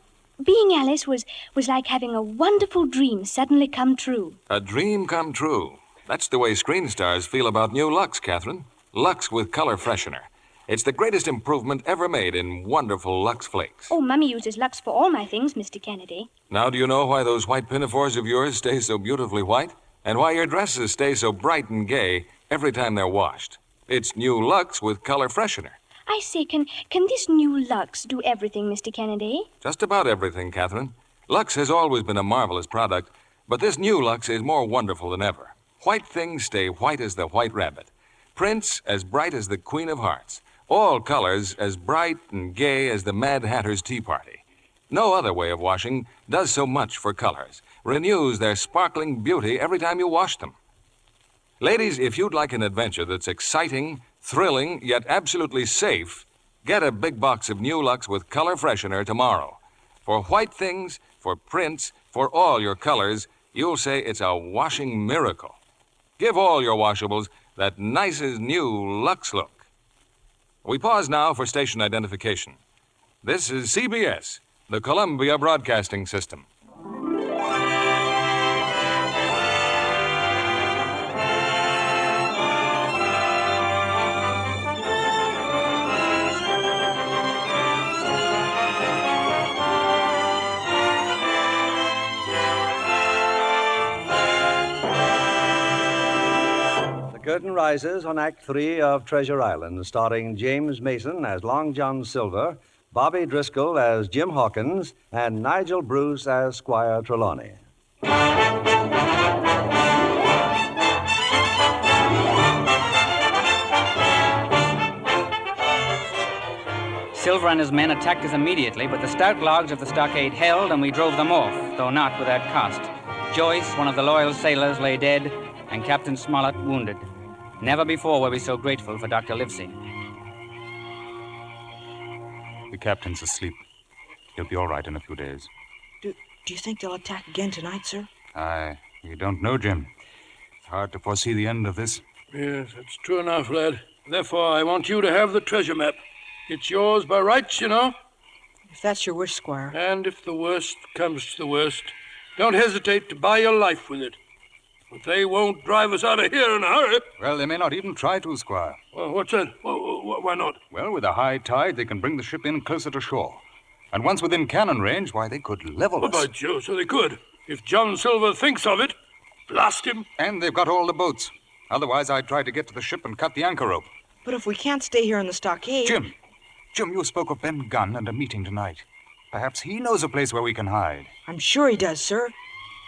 being Alice was like having a wonderful dream suddenly come true. A dream come true. That's the way screen stars feel about new Lux, Catherine. Lux with color freshener. It's the greatest improvement ever made in wonderful Lux Flakes. Oh, Mummy uses Lux for all my things, Mr. Kennedy. Now, do you know why those white pinafores of yours stay so beautifully white? And why your dresses stay so bright and gay every time they're washed? It's new Lux with color freshener. I say, can this new Lux do everything, Mr. Kennedy? Just about everything, Catherine. Lux has always been a marvelous product, but this new Lux is more wonderful than ever. White things stay white as the White Rabbit. Prints as bright as the Queen of Hearts. All colors as bright and gay as the Mad Hatter's Tea Party. No other way of washing does so much for colors. Renews their sparkling beauty every time you wash them. Ladies, if you'd like an adventure that's exciting, thrilling, yet absolutely safe, get a big box of new Lux with color freshener tomorrow. For white things, for prints, for all your colors, you'll say it's a washing miracle. Give all your washables that nicest new Lux look. We pause now for station identification. This is CBS, the Columbia Broadcasting System. Curtain rises on Act 3 of Treasure Island, starring James Mason as Long John Silver, Bobby Driscoll as Jim Hawkins, and Nigel Bruce as Squire Trelawney. Silver and his men attacked us immediately, but the stout logs of the stockade held, and we drove them off, though not without cost. Joyce, one of the loyal sailors, lay dead, and Captain Smollett wounded. Never before were we so grateful for Dr. Livesey. The captain's asleep. He'll be all right in a few days. Do you think they'll attack again tonight, sir? You don't know, Jim. It's hard to foresee the end of this. Yes, that's true enough, lad. Therefore, I want you to have the treasure map. It's yours by rights, you know. If that's your wish, Squire. And if the worst comes to the worst, don't hesitate to buy your life with it. But they won't drive us out of here in a hurry. Well, they may not even try to, Squire. Well, what's that? Why not? Well, with a high tide, they can bring the ship in closer to shore. And once within cannon range, why, they could level us. By Jove, so they could. If John Silver thinks of it, blast him. And they've got all the boats. Otherwise, I'd try to get to the ship and cut the anchor rope. But if we can't stay here in the stockade... Jim, you spoke of Ben Gunn and a meeting tonight. Perhaps he knows a place where we can hide. I'm sure he does, sir.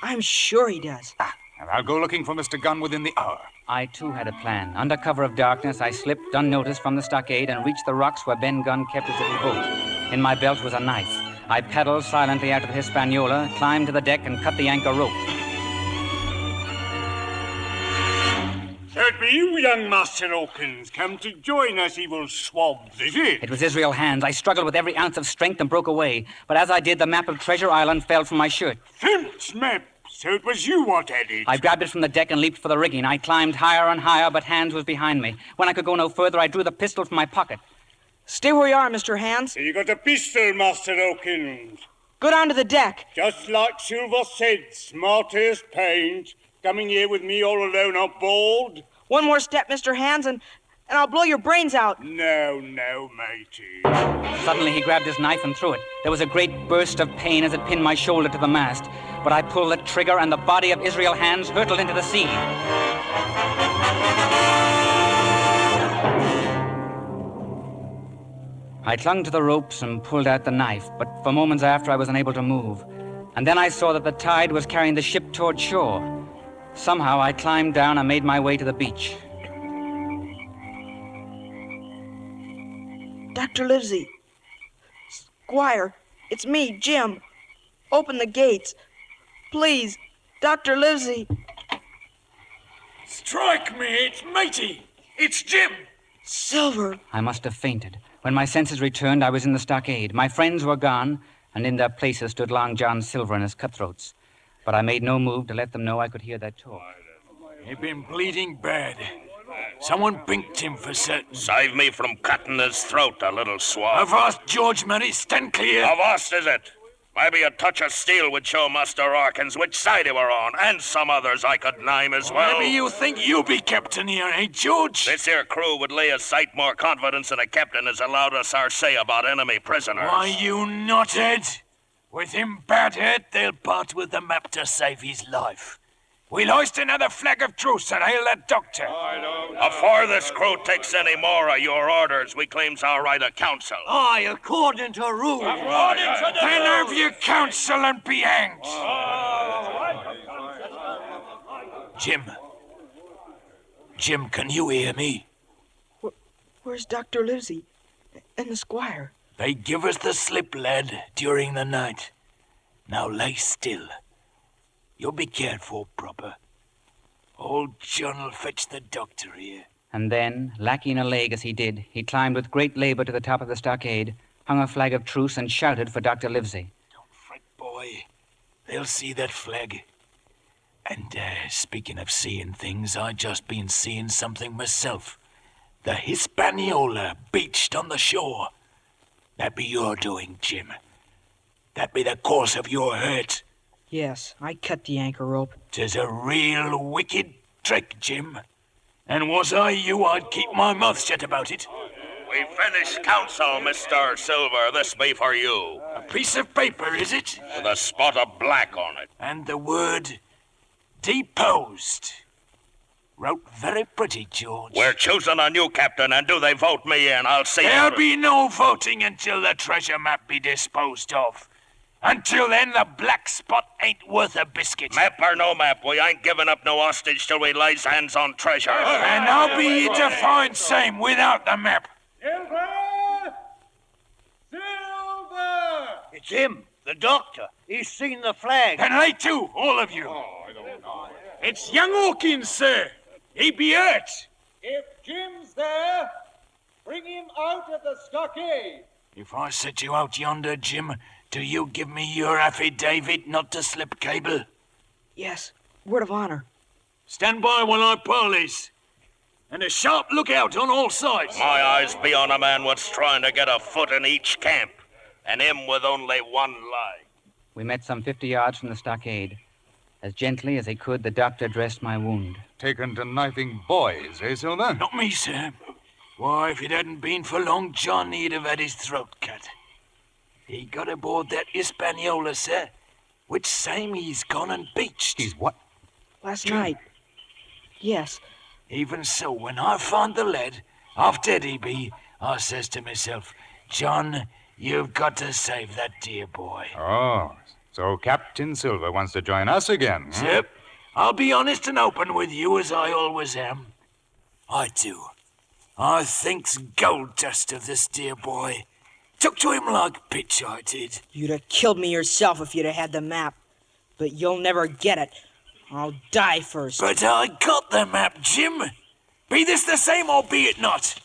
I'm sure he does. And I'll go looking for Mr. Gunn within the hour. I, too, had a plan. Under cover of darkness, I slipped unnoticed from the stockade and reached the rocks where Ben Gunn kept his little boat. In my belt was a knife. I paddled silently out of the Hispaniola, climbed to the deck, and cut the anchor rope. So it be you, young Master Hawkins, come to join us evil swabs, is it? It was Israel Hands. I struggled with every ounce of strength and broke away. But as I did, the map of Treasure Island fell from my shirt. Flint's map. So it was you what had it. I grabbed it from the deck and leaped for the rigging. I climbed higher and higher, but Hands was behind me. When I could go no further, I drew the pistol from my pocket. Stay where you are, Mr. Hands. You got a pistol, Master Hawkins. Go down to the deck. Just like Silver said, smart as paint. Coming here with me all alone on board. One more step, Mr. Hands, and I'll blow your brains out. No, matey. Suddenly he grabbed his knife and threw it. There was a great burst of pain as it pinned my shoulder to the mast. But I pulled the trigger and the body of Israel Hands hurtled into the sea. I clung to the ropes and pulled out the knife, but for moments after I was unable to move. And then I saw that the tide was carrying the ship toward shore. Somehow I climbed down and made my way to the beach. Dr. Livesey. Squire, it's me, Jim. Open the gates. Please, Dr. Livesey. Strike me, it's matey. It's Jim. Silver. I must have fainted. When my senses returned, I was in the stockade. My friends were gone, and in their places stood Long John Silver and his cutthroats. But I made no move to let them know I could hear their talk. He'd been bleeding bad. Someone binked him for certain. Save me from cutting his throat, the little swab. Avast, George Murray, stand clear. Avast, is it? Maybe a touch of steel would show Master Hawkins which side you were on, and some others I could name as well. Maybe you think you be captain here, eh, George? This here crew would lay a sight more confidence in a captain as allowed us our say about enemy prisoners. Why, you knothead. With him bad hurt, they'll part with the map to save his life. We'll hoist another flag of truce and hail that doctor. Afore this crew takes any more of your orders, we claims our right of counsel. Aye, according to rules. Then have your counsel and be hanged. Jim, can you hear me? Where's Dr. Livesey and the squire? They give us the slip, lad, during the night. Now lay still. You'll be cared for proper. Old John'll fetch the doctor here. And then, lacking a leg as he did, he climbed with great labor to the top of the stockade, hung a flag of truce, and shouted for Dr. Livesey. Don't fret, boy. They'll see that flag. And, speaking of seeing things, I just been seeing something myself. The Hispaniola beached on the shore. That be your doing, Jim. That be the cause of your hurt. Yes, I cut the anchor rope. 'Tis a real wicked trick, Jim. And was I you, I'd keep my mouth shut about it. We finished counsel, Mr. Silver. This be for you. A piece of paper, is it? With a spot of black on it. And the word deposed. Wrote very pretty, George. We're choosing a new captain, and do they vote me in? I'll see. There'll be no voting until the treasure map be disposed of. Until then, the black spot ain't worth a biscuit. Map or no map, we ain't giving up no hostage till we lays hands on treasure. And I'll be here to find same without the map. Silver! It's him, the doctor. He's seen the flag. And they too, all of you. It's young Hawkins, sir. He be hurt. If Jim's there, bring him out of the stockade. If I set you out yonder, Jim, do you give me your affidavit not to slip cable? Yes, word of honor. Stand by while I parleys. And a sharp lookout on all sides. My eyes be on a man what's trying to get a foot in each camp, and him with only one leg. We met some 50 yards from the stockade. As gently as he could, the doctor dressed my wound. Taken to knifing boys, eh, Silver? Not me, sir. Why, if it hadn't been for Long John, he'd have had his throat cut. He got aboard that Hispaniola, sir, which same he's gone and beached. He's what? Last night. Yes. Even so, when I found the lad, After he be, I says to myself, John, you've got to save that dear boy. Oh, so Captain Silver wants to join us again, huh? Yep. I'll be honest and open with you as I always am. I do. I thinks gold dust of this dear boy. Took to him like pitch, I did. You'd have killed me yourself if you'd have had the map. But you'll never get it. I'll die first. But I got the map, Jim. Be this the same or be it not?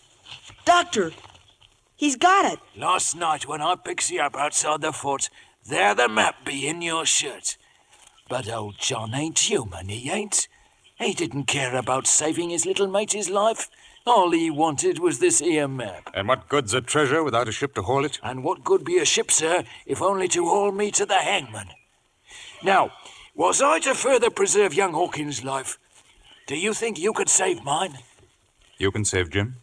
Doctor, he's got it. Last night when I picks you up outside the fort, there the map be in your shirt. But old John ain't human, he ain't. He didn't care about saving his little mate's life. All he wanted was this here map. And what good's a treasure without a ship to haul it? And what good be a ship, sir, if only to haul me to the hangman? Now, was I to further preserve young Hawkins' life, do you think you could save mine? You can save Jim.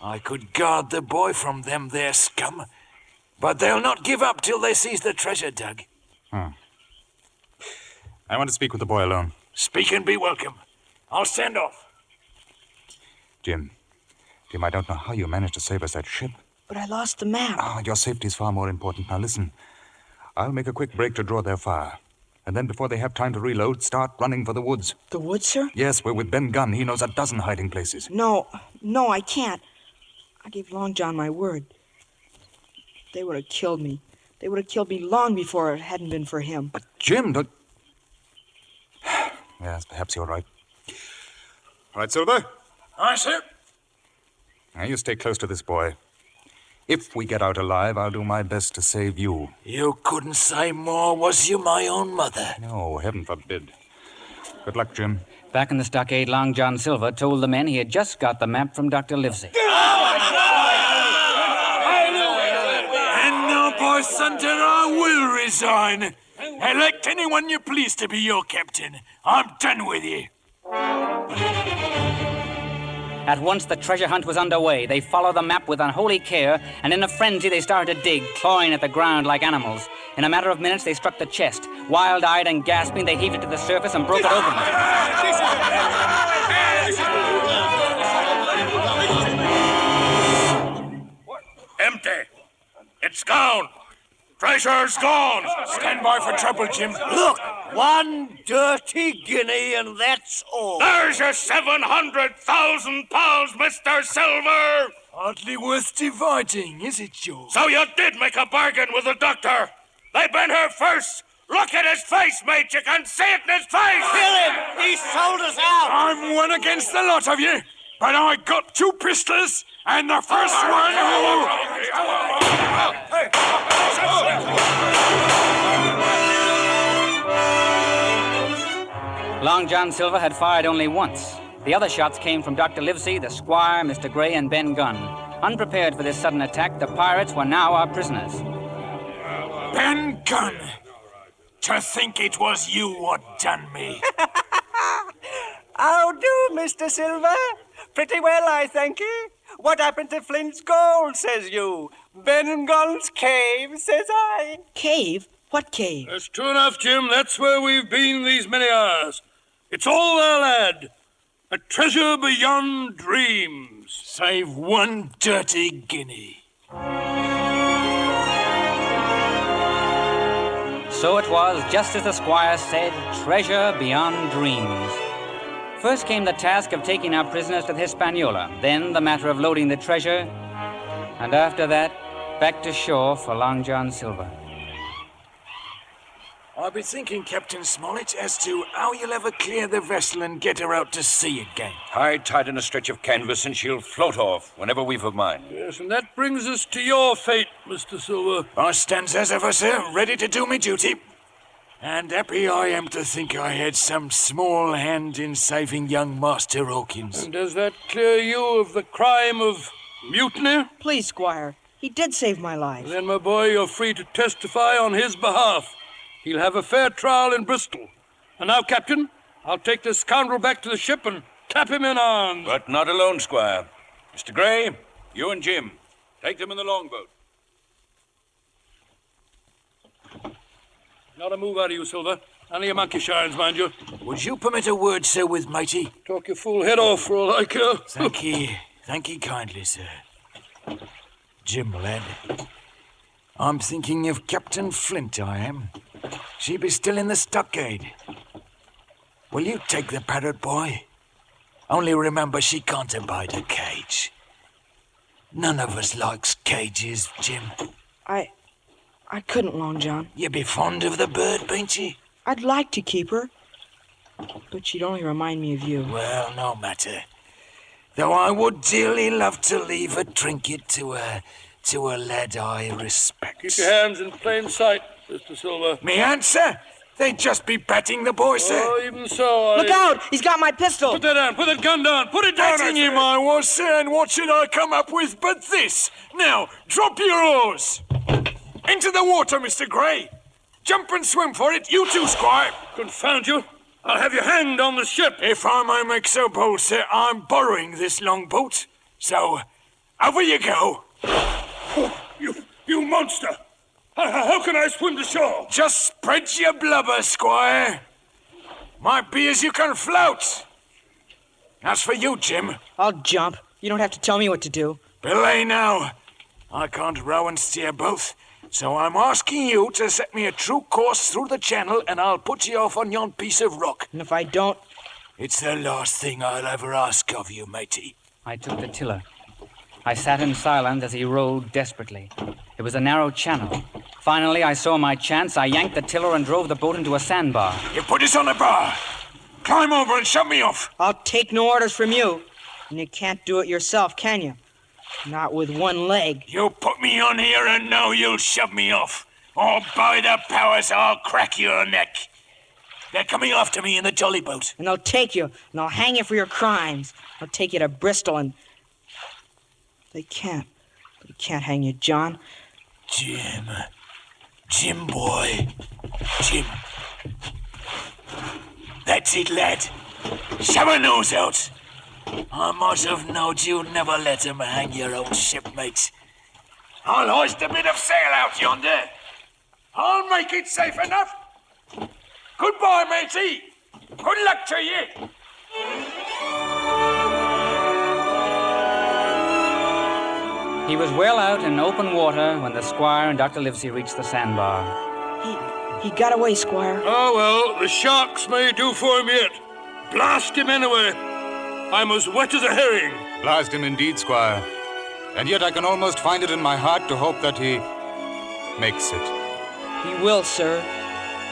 I could guard the boy from them there scum, but they'll not give up till they sees the treasure dug. I want to speak with the boy alone. Speak and be welcome. I'll stand off. Jim, I don't know how you managed to save us that ship. But I lost the map. Your safety's far more important. Now listen, I'll make a quick break to draw their fire. And then before they have time to reload, start running for the woods. The woods, sir? Yes, we're with Ben Gunn. He knows a dozen hiding places. No, I can't. I gave Long John my word. They would have killed me. They would have killed me long before it hadn't been for him. But Jim, don't... Yes, perhaps you're right. All right, Silver? Aye, sir. Now, you stay close to this boy. If we get out alive, I'll do my best to save you. You couldn't say more, was you my own mother? No, heaven forbid. Good luck, Jim. Back in the stockade, Long John Silver told the men he had just got the map from Dr. Livesey. And now, boy Sunday, I will resign. Elect anyone you please to be your captain. I'm done with you. At once the treasure hunt was underway. They followed the map with unholy care, and in a frenzy they started to dig, clawing at the ground like animals. In a matter of minutes they struck the chest. Wild-eyed and gasping, they heaved it to the surface and broke it open. Empty. It's gone. Treasure's gone. Stand by for trouble, Jim. Look, one dirty guinea and that's all. There's your 700,000 pounds, Mr. Silver. Hardly worth dividing, is it, Joe? So you did make a bargain with the doctor. They've been here first. Look at his face, mate. You can see it in his face. Kill him. He sold us out. I'm one against the lot of you, but I got 2 pistols, and the first one who... Long John Silver had fired only once. The other shots came from Dr. Livesey, the Squire, Mr. Gray, and Ben Gunn. Unprepared for this sudden attack, the pirates were now our prisoners. Ben Gunn! To think it was you what done me. How do, Mr. Silver? Pretty well, I thank you. What happened to Flint's gold, says you? Ben Gunn's cave, says I. Cave? What cave? That's true enough, Jim. That's where we've been these many hours. It's all there, lad. A treasure beyond dreams. Save 1 dirty guinea. So it was, just as the squire said, treasure beyond dreams. First came the task of taking our prisoners to the Hispaniola, then the matter of loading the treasure, and after that, back to shore for Long John Silver. I've been thinking, Captain Smollett, as to how you'll ever clear the vessel and get her out to sea again. Hide tight in a stretch of canvas and she'll float off whenever we've a mind. Yes, and that brings us to your fate, Mr. Silver. I stands as ever, sir, ready to do me duty. And happy I am to think I had some small hand in saving young Master Hawkins. And does that clear you of the crime of mutiny? Please, Squire. He did save my life. Then, my boy, you're free to testify on his behalf. He'll have a fair trial in Bristol. And now, Captain, I'll take this scoundrel back to the ship and clap him in arms. But not alone, Squire. Mr. Gray, you and Jim, take them in the longboat. Not a move out of you, Silver. Only your monkey shines, mind you. Would you permit a word, sir, with matey? Talk your fool head off for all I care. Thank ye. Thank you kindly, sir. Jim, lad. I'm thinking of Captain Flint, I am. She be still in the stockade. Will you take the parrot, boy? Only remember she can't abide a cage. None of us likes cages, Jim. I couldn't, Long John. You be fond of the bird, ain't you? I'd like to keep her, but she'd only remind me of you. Well, no matter. Though I would dearly love to leave a trinket to a lad I respect. Keep your hands in plain sight, Mr. Silver. Me answer? They'd just be patting the boy, sir. Oh, even so, Look out! He's got my pistol! Put that down! Put that gun down! Put it down! Patting him I was, sir, and what should I come up with but this? Now, drop your oars! Into the water, Mr. Gray! Jump and swim for it, you too, Squire! Confound you! I'll have you hanged on the ship! If I may make so bold, sir, I'm borrowing this longboat. So, over you go. Oh, you monster! How can I swim to shore? Just spread your blubber, Squire. Might be as you can float. As for you, Jim. I'll jump. You don't have to tell me what to do. Belay now. I can't row and steer both, so I'm asking you to set me a true course through the channel and I'll put you off on yon piece of rock. And if I don't... It's the last thing I'll ever ask of you, matey. I took the tiller. I sat in silence as he rowed desperately. It was a narrow channel. Finally, I saw my chance. I yanked the tiller and drove the boat into a sandbar. You put us on a bar. Climb over and shove me off. I'll take no orders from you. And you can't do it yourself, can you? Not with one leg. You put me on here and now you'll shove me off. Or by the powers, I'll crack your neck. They're coming after me in the jolly boat. And they'll take you, and they'll hang you for your crimes. They'll take you to Bristol and... They can't hang you, John. Jim, boy. Jim. That's it, lad. Shove her nose out. I might have knowed you'd never let him hang your own shipmates. I'll hoist a bit of sail out yonder. I'll make it safe enough. Goodbye, matey. Good luck to you. He was well out in open water when the squire and Dr. Livesey reached the sandbar. He got away, Squire. Oh, well, the sharks may do for him yet. Blast him anyway. I'm as wet as a herring. Blast him indeed, Squire. And yet I can almost find it in my heart to hope that he makes it. He will, sir.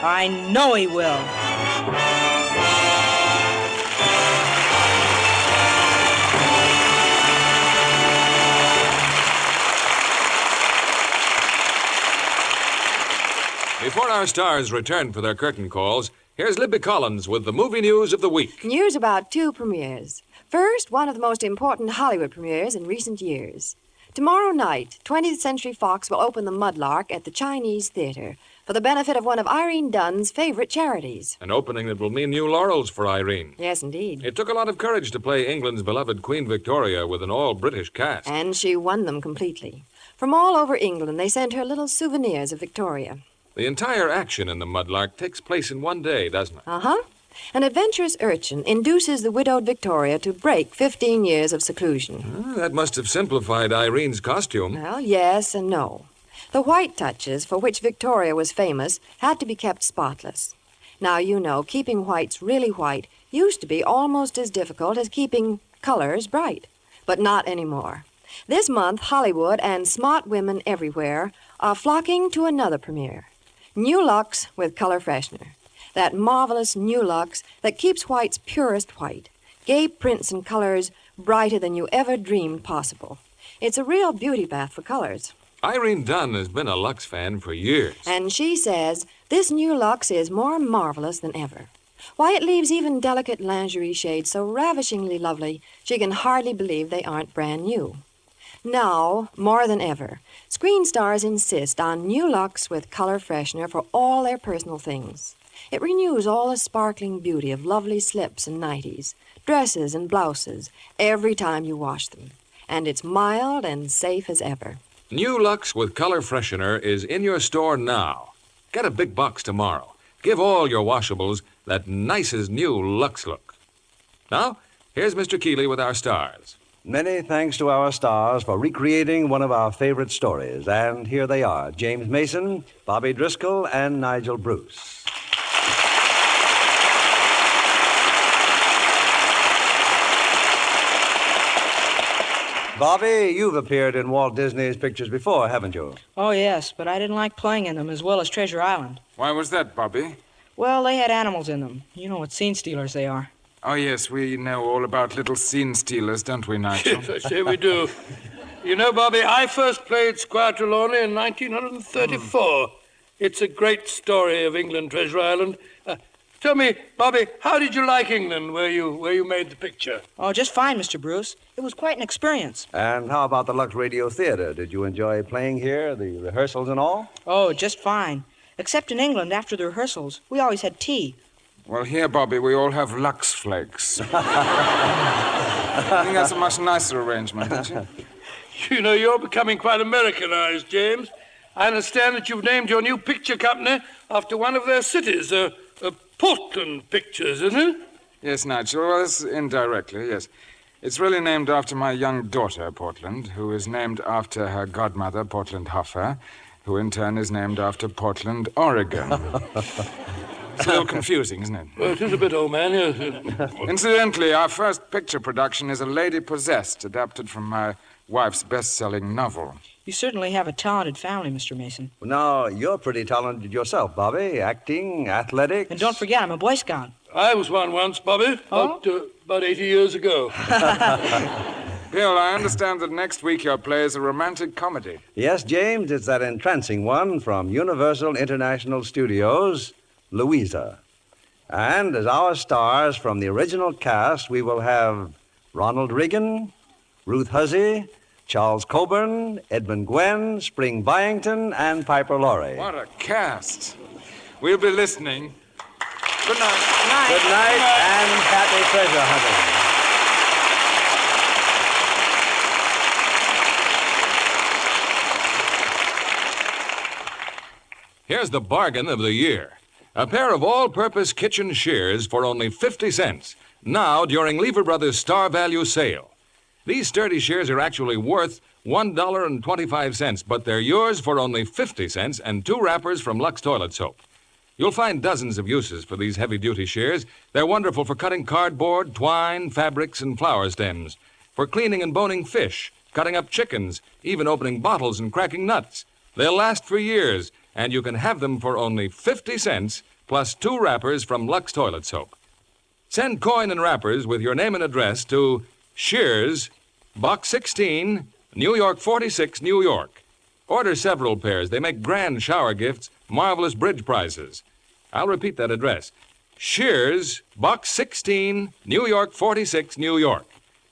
I know he will. Before our stars return for their curtain calls, here's Libby Collins with the movie news of the week. News about two premieres. First, one of the most important Hollywood premieres in recent years. Tomorrow night, 20th Century Fox will open The Mudlark at the Chinese Theater for the benefit of one of Irene Dunn's favorite charities. An opening that will mean new laurels for Irene. Yes, indeed. It took a lot of courage to play England's beloved Queen Victoria with an all-British cast. And she won them completely. From all over England, they sent her little souvenirs of Victoria. The entire action in The Mudlark takes place in one day, doesn't it? Uh-huh. An adventurous urchin induces the widowed Victoria to break 15 years of seclusion. That must have simplified Irene's costume. Well, yes and no. The white touches, for which Victoria was famous, had to be kept spotless. Now, you know, keeping whites really white used to be almost as difficult as keeping colors bright. But not anymore. This month, Hollywood and smart women everywhere are flocking to another premiere. New Lux with color freshener. That marvelous New Lux that keeps whites purest white. Gay prints and colors brighter than you ever dreamed possible. It's a real beauty bath for colors. Irene Dunn has been a Lux fan for years. And she says this New Lux is more marvelous than ever. Why, it leaves even delicate lingerie shades so ravishingly lovely she can hardly believe they aren't brand new. Now, more than ever, screen stars insist on New Lux with color freshener for all their personal things. It renews all the sparkling beauty of lovely slips and nighties, dresses and blouses, every time you wash them. And it's mild and safe as ever. New Lux with color freshener is in your store now. Get a big box tomorrow. Give all your washables that nicest new Lux look. Now, here's Mr. Keeley with our stars. Many thanks to our stars for recreating one of our favorite stories. And here they are, James Mason, Bobby Driscoll, and Nigel Bruce. Bobby, you've appeared in Walt Disney's pictures before, haven't you? Oh, yes, but I didn't like playing in them as well as Treasure Island. Why was that, Bobby? Well, they had animals in them. You know what scene stealers they are. Oh, yes, we know all about little scene stealers, don't we, Nigel? Yes, I say we do. You know, Bobby, I first played Squire Trelawney in 1934. It's a great story of England, Treasure Island. Tell me, Bobby, how did you like England where you made the picture? Oh, just fine, Mr. Bruce. It was quite an experience. And how about the Lux Radio Theater? Did you enjoy playing here, the rehearsals and all? Oh, just fine. Except in England, after the rehearsals, we always had tea. Well, here, Bobby, we all have Lux Flakes. I think that's a much nicer arrangement, don't you? You know, you're becoming quite Americanized, James. I understand that you've named your new picture company after one of their cities, Portland Pictures, isn't it? Yes, Nigel, well, it's indirectly, yes. It's really named after my young daughter, Portland, who is named after her godmother, Portland Hoffer, who in turn is named after Portland, Oregon. It's a little confusing, isn't it? Well, it is a bit, old man, yes. Incidentally, our first picture production is A Lady Possessed, adapted from my wife's best-selling novel. You certainly have a talented family, Mr. Mason. Well, now, you're pretty talented yourself, Bobby. Acting, athletics. And don't forget, I'm a Boy Scout. I was one once, Bobby, about 80 years ago. Bill, I understand that next week your play is a romantic comedy. Yes, James, it's that entrancing one from Universal International Studios, Louisa. And as our stars from the original cast, we will have Ronald Reagan, Ruth Hussey, Charles Coburn, Edmund Gwenn, Spring Byington, and Piper Laurie. What a cast. We'll be listening. Good night. Good night, and happy treasure hunting. Here's the bargain of the year. A pair of all-purpose kitchen shears for only 50 cents. Now, during Lever Brothers' Star Value Sale. These sturdy shears are actually worth $1.25, but they're yours for only 50 cents and 2 wrappers from Lux Toilet Soap. You'll find dozens of uses for these heavy-duty shears. They're wonderful for cutting cardboard, twine, fabrics, and flower stems, for cleaning and boning fish, cutting up chickens, even opening bottles and cracking nuts. They'll last for years, and you can have them for only 50 cents, plus 2 wrappers from Lux Toilet Soap. Send coin and wrappers with your name and address to Shears, Box 16, New York 46, New York. Order several pairs. They make grand shower gifts, marvelous bridge prizes. I'll repeat that address. Shears, Box 16, New York 46, New York.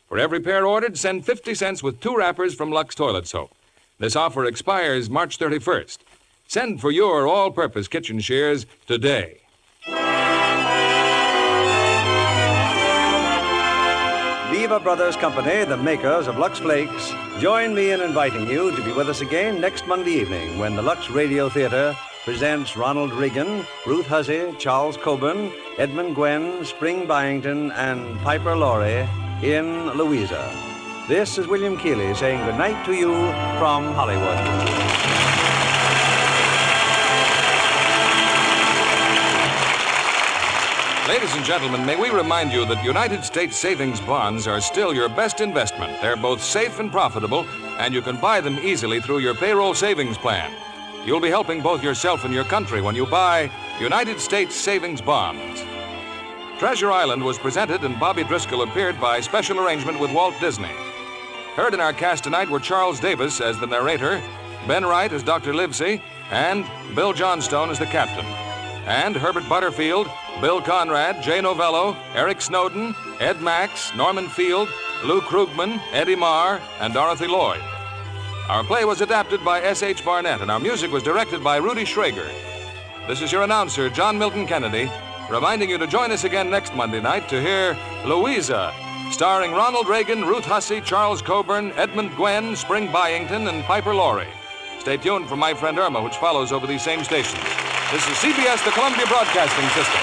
For every pair ordered, send 50 cents with 2 wrappers from Lux Toilet Soap. This offer expires March 31st. Send for your all-purpose kitchen shears today. Lever Brothers Company, the makers of Lux Flakes, join me in inviting you to be with us again next Monday evening when the Lux Radio Theater presents Ronald Reagan, Ruth Hussey, Charles Coburn, Edmund Gwenn, Spring Byington, and Piper Laurie in Louisa. This is William Keeley saying goodnight to you from Hollywood. Ladies and gentlemen, may we remind you that United States savings bonds are still your best investment. They're both safe and profitable, and you can buy them easily through your payroll savings plan. You'll be helping both yourself and your country when you buy United States savings bonds. Treasure Island was presented and Bobby Driscoll appeared by special arrangement with Walt Disney. Heard in our cast tonight were Charles Davis as the narrator, Ben Wright as Dr. Livesey, and Bill Johnstone as the captain. And Herbert Butterfield, Bill Conrad, Jay Novello, Eric Snowden, Ed Max, Norman Field, Lou Krugman, Eddie Marr, and Dorothy Lloyd. Our play was adapted by S.H. Barnett, and our music was directed by Rudy Schrager. This is your announcer, John Milton Kennedy, reminding you to join us again next Monday night to hear Louisa, starring Ronald Reagan, Ruth Hussey, Charles Coburn, Edmund Gwenn, Spring Byington, and Piper Laurie. Stay tuned for My Friend Irma, which follows over these same stations. This is CBS, the Columbia Broadcasting System.